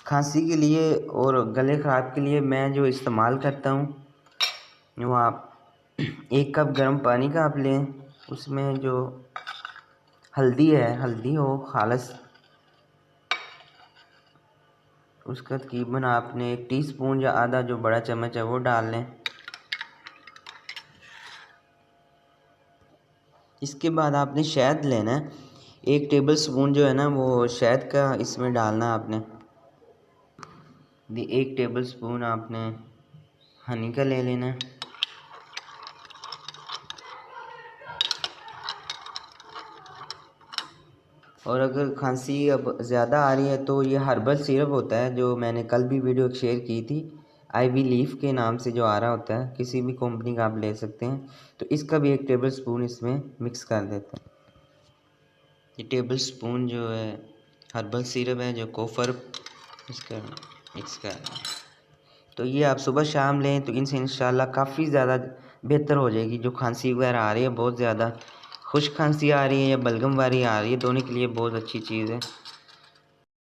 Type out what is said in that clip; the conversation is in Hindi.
खांसी के लिए और गले ख़राब के लिए मैं जो इस्तेमाल करता हूँ वो आप 1 कप गर्म पानी का आप लें, उसमें जो हल्दी है, हल्दी हो खालस, उसका तकरीबन आपने 1 टीस्पून या आधा जो बड़ा चम्मच है वो डाल लें। इसके बाद आपने शहद लेना है, 1 टेबल स्पून जो है ना वो शहद का इसमें डालना है आपने। 1 टेबल स्पून आपने हनी का ले लेना है। और अगर खांसी अब ज़्यादा आ रही है तो ये हर्बल सिरप होता है, जो मैंने कल भी वीडियो शेयर की थी, आईवी लीफ के नाम से जो आ रहा होता है, किसी भी कंपनी का आप ले सकते हैं। तो इसका भी 1 टेबल स्पून इसमें मिक्स कर देते हैं। ये टेबल स्पून जो है हर्बल सिरप है जो कोफर, इसका मिक्स कर। तो ये आप सुबह शाम लें तो इनसे इंशाल्लाह काफ़ी ज़्यादा बेहतर हो जाएगी। जो खांसी वगैरह आ रही है बहुत ज़्यादा, खुश्क खांसी आ रही है या बलगम वाली आ रही है, दोनों के लिए बहुत अच्छी चीज़ है।